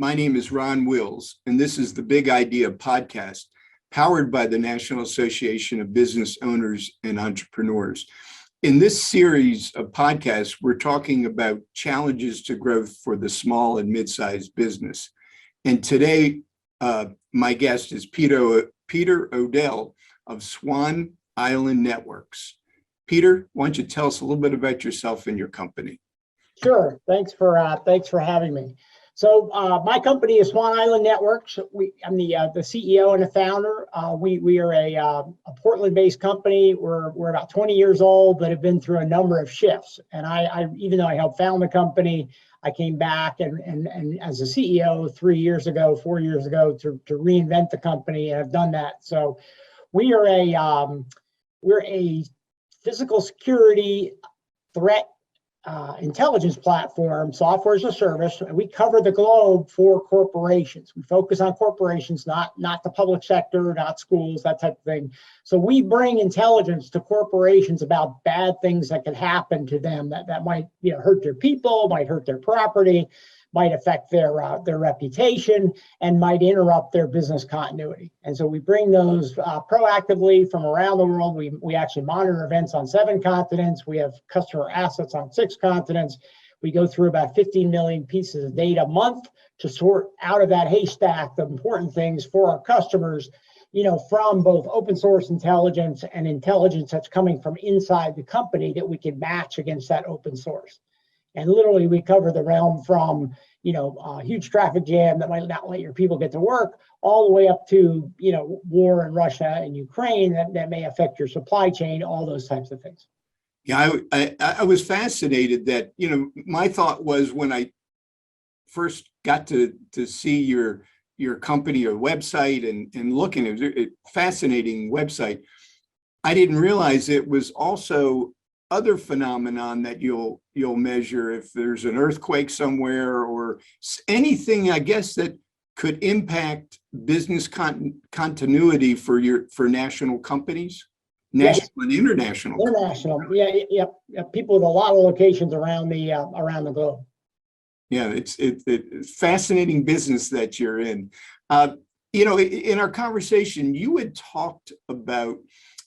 My name is Ron Wills, and this is the Big Idea podcast, powered by the National Association of Business Owners and Entrepreneurs. In this series of podcasts, we're talking about challenges to growth for the small and mid-sized business. And today, my guest is Peter ODell of Swan Island Networks. Peter, why don't you tell us a little bit about yourself and your company? Sure. Thanks for having me. So my company is Swan Island Networks. I'm the CEO and the founder. We are a Portland-based company. We're about 20 years old, but have been through a number of shifts. And I even though I helped found the company, I came back and as a CEO 4 years ago to reinvent the company, and I've done that. So we're a physical security threat intelligence platform, software as a service, and we cover the globe for corporations. We focus on corporations, not the public sector, not schools, that type of thing. So we bring intelligence to corporations about bad things that could happen to them that might hurt their people, might hurt their property, might affect their reputation, and might interrupt their business continuity. And so we bring those proactively from around the world. We actually monitor events on 7 continents. We have customer assets on 6 continents. We go through about 15 million pieces of data a month to sort out of that haystack the important things for our customers, from both open source intelligence and intelligence that's coming from inside the company that we can match against that open source. And literally, we cover the realm from, a huge traffic jam that might not let your people get to work, all the way up to, war in Russia and Ukraine that may affect your supply chain, all those types of things. Yeah, I was fascinated that, my thought was when I first got to see your company or website and looking, it was a fascinating website. I didn't realize it was also other phenomenon that you'll measure if there's an earthquake somewhere or anything, I guess, that could impact business continuity for national companies, national and international. International, yeah, people with a lot of locations around the globe. Yeah, it's fascinating business that you're in. In our conversation, you had talked about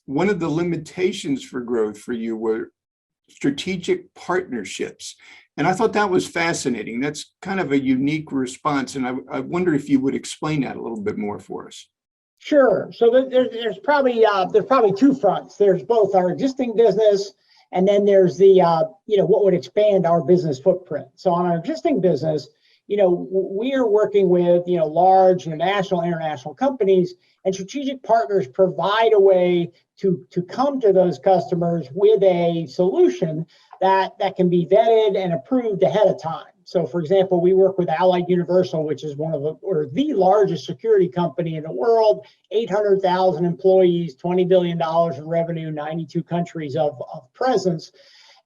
one of the limitations for growth for you were strategic partnerships. And I thought that was fascinating. That's kind of a unique response. And I wonder if you would explain that a little bit more for us. Sure. So there's probably 2 fronts. There's both our existing business, and then there's the what would expand our business footprint. So on our existing business, we are working with large national, international companies, and strategic partners provide a way to come to those customers with a solution that can be vetted and approved ahead of time. So, for example, we work with Allied Universal, which is one of the largest security company in the world, 800,000 employees, $20 billion in revenue, 92 countries of presence.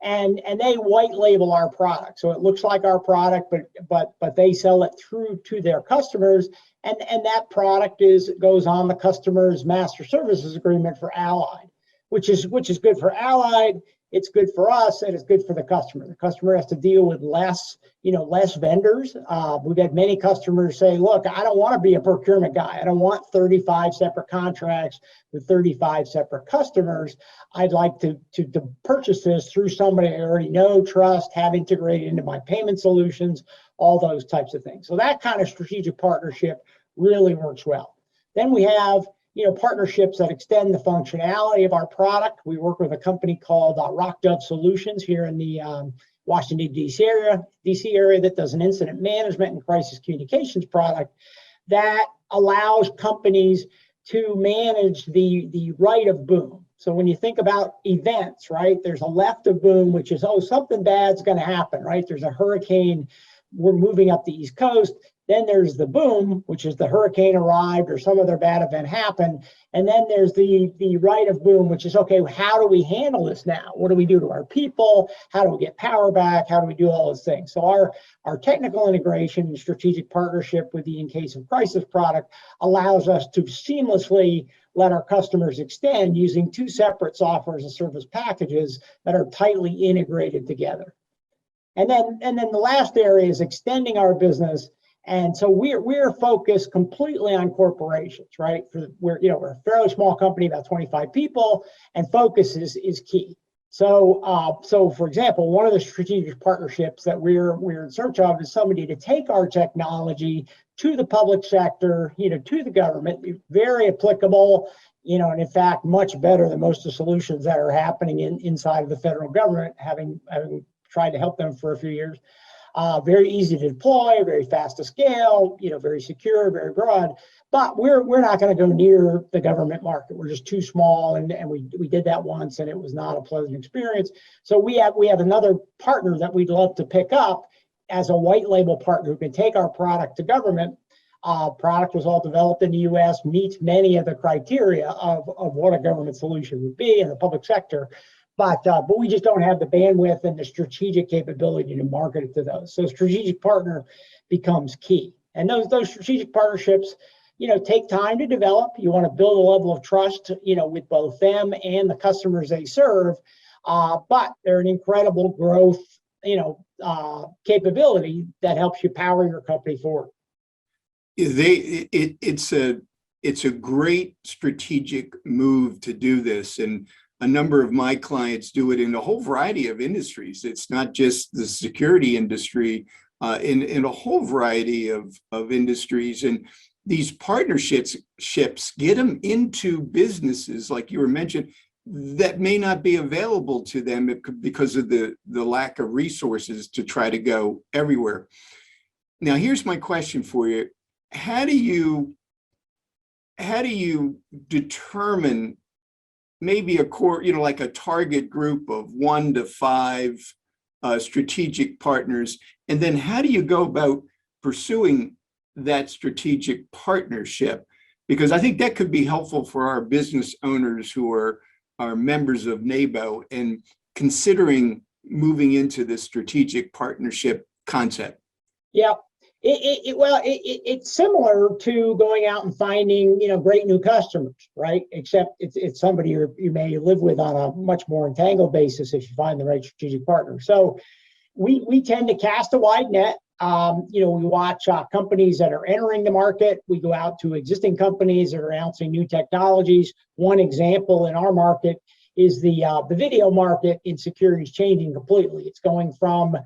And they white label our product. So it looks like our product, but they sell it through to their customers. And that product goes on the customer's master services agreement for Allied, which is good for Allied, it's good for us, and it's good for the customer. The customer has to deal with less vendors. We've had many customers say, look, I don't want to be a procurement guy. I don't want 35 separate contracts with 35 separate customers. I'd like to purchase this through somebody I already know, trust, have integrated into my payment solutions, all those types of things. So that kind of strategic partnership really works well. Then we have partnerships that extend the functionality of our product. We work with a company called Rock Dove Solutions here in the Washington, D.C. area that does an incident management and crisis communications product that allows companies to manage the right of boom. So when you think about events, right, there's a left of boom, which is, something bad's going to happen, right? There's a hurricane, we're moving up the East Coast. Then there's the boom, which is the hurricane arrived or some other bad event happened. And then there's the right of boom, which is, okay, how do we handle this now? What do we do to our people? How do we get power back? How do we do all those things? So our technical integration and strategic partnership with the In Case of Crisis product allows us to seamlessly let our customers extend using 2 separate software as a service packages that are tightly integrated together. And then the last area is extending our business And so we're focused completely on corporations, right? We're a fairly small company, about 25 people, and focus is key. So for example, one of the strategic partnerships that we're in search of is somebody to take our technology to the public sector, to the government, very applicable, and in fact, much better than most of the solutions that are happening inside of the federal government, having tried to help them for a few years. Very easy to deploy, very fast to scale, very secure, very broad. But we're not going to go near the government market. We're just too small, and we did that once, and it was not a pleasant experience. So we have another partner that we'd love to pick up as a white label partner who can take our product to government. Product was all developed in the U.S., meets many of the criteria of what a government solution would be in the public sector. But we just don't have the bandwidth and the strategic capability to market it to those. So strategic partner becomes key. And those strategic partnerships, take time to develop. You want to build a level of trust, with both them and the customers they serve. But they're an incredible growth, capability that helps you power your company forward. It's a great strategic move to do this, and a number of my clients do it in a whole variety of industries. It's not just the security industry, in a whole variety of industries. And these partnerships get them into businesses, like you were mentioning, that may not be available to them because of the lack of resources to try to go everywhere. Now, here's my question for you. How do you determine maybe a core, like a target group of 1 to 5 strategic partners? And then how do you go about pursuing that strategic partnership? Because I think that could be helpful for our business owners who are members of NABOE and considering moving into this strategic partnership concept. Yeah. It's similar to going out and finding, great new customers, right? Except it's somebody you may live with on a much more entangled basis if you find the right strategic partner. So we tend to cast a wide net. We watch companies that are entering the market. We go out to existing companies that are announcing new technologies. One example in our market is the video market in security is changing completely. It's going from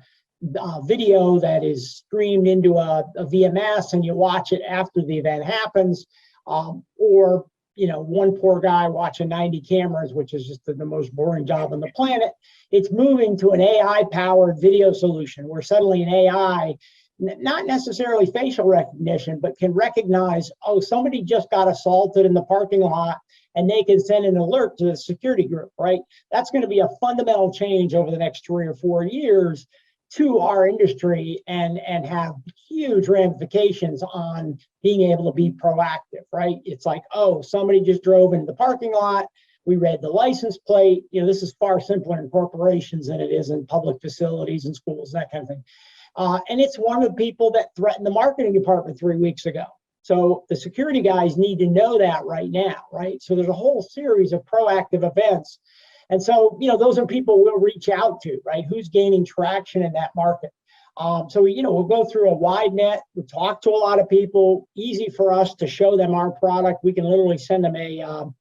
video that is streamed into a VMS and you watch it after the event happens, or one poor guy watching 90 cameras, which is just the most boring job on the planet. It's moving to an AI-powered video solution where suddenly an AI, not necessarily facial recognition, but can recognize, oh, somebody just got assaulted in the parking lot, and they can send an alert to the security group, right? That's going to be a fundamental change over the next 3 or 4 years to our industry and have huge ramifications on being able to be proactive, right? It's like, oh, somebody just drove into the parking lot. We read the license plate. This is far simpler in corporations than it is in public facilities and schools, that kind of thing. And it's one of the people that threatened the marketing department 3 weeks ago. So the security guys need to know that right now, right? So there's a whole series of proactive events. And so, those are people we'll reach out to, right? Who's gaining traction in that market? So we'll go through a wide net. We'll talk to a lot of people. Easy for us to show them our product. We can literally send them a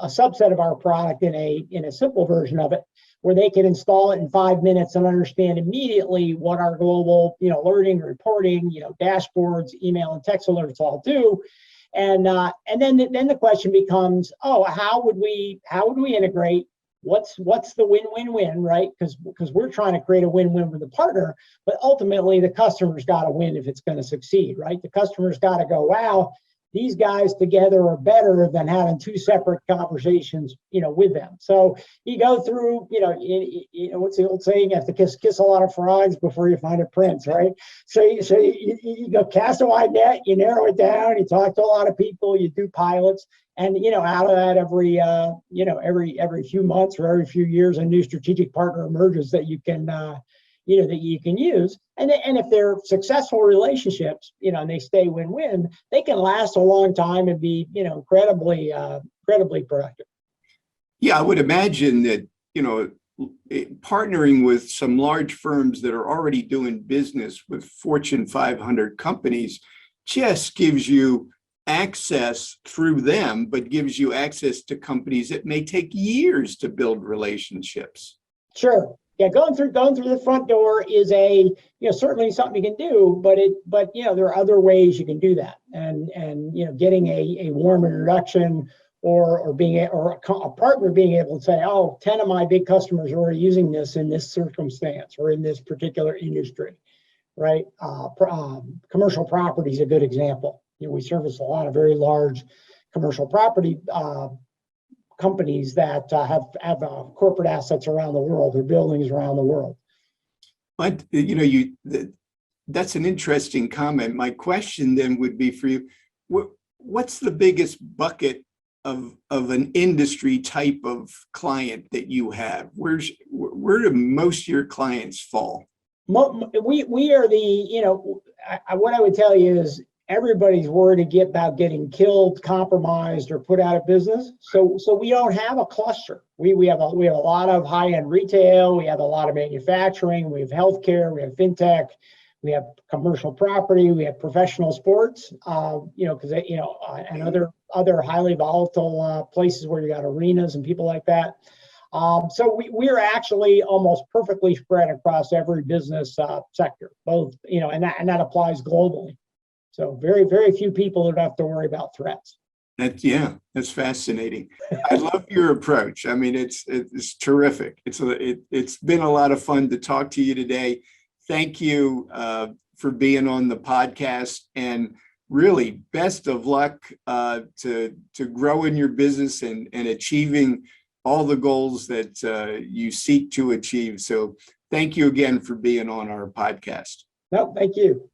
subset of our product in a simple version of it, where they can install it in 5 minutes and understand immediately what our global, alerting, reporting, dashboards, email, and text alerts all do. And then the question becomes, oh, how would we integrate? What's the win-win-win, right? Because we're trying to create a win-win with the partner, but ultimately the customer's got to win if it's going to succeed, right? The customer's got to go, wow, these guys together are better than having 2 separate conversations, with them. So you go through, what's the old saying? You have to kiss a lot of frogs before you find a prince, right? So you go cast a wide net, you narrow it down, you talk to a lot of people, you do pilots, and out of that every few months or every few years, a new strategic partner emerges that you can that you can use. And if they're successful relationships, and they stay win-win, they can last a long time and be, incredibly productive. Yeah, I would imagine that, partnering with some large firms that are already doing business with Fortune 500 companies just gives you access through them, but gives you access to companies that may take years to build relationships. Sure. Yeah, going through the front door is certainly something you can do, but there are other ways you can do that, and getting a warm introduction or a partner being able to say, oh, 10 of my big customers are already using this in this circumstance or in this particular industry, right? Commercial property is a good example. We service a lot of very large commercial property companies that have corporate assets around the world or buildings around the world. But that's an interesting comment. My question then would be for you: what's the biggest bucket of an industry type of client that you have? Where do most of your clients fall? We are what I would tell you is, everybody's worried about getting killed, compromised, or put out of business. So we don't have a cluster. We have a lot of high-end retail. We have a lot of manufacturing. We have healthcare. We have fintech. We have commercial property. We have professional sports. And other highly volatile places where you got arenas and people like that. So we are actually almost perfectly spread across every business sector, both and that applies globally. So very, very few people don't have to worry about threats. That's fascinating. I love your approach. I mean, it's terrific. It's been a lot of fun to talk to you today. Thank you for being on the podcast, and really best of luck to growing your business and achieving all the goals that you seek to achieve. So thank you again for being on our podcast. No, thank you.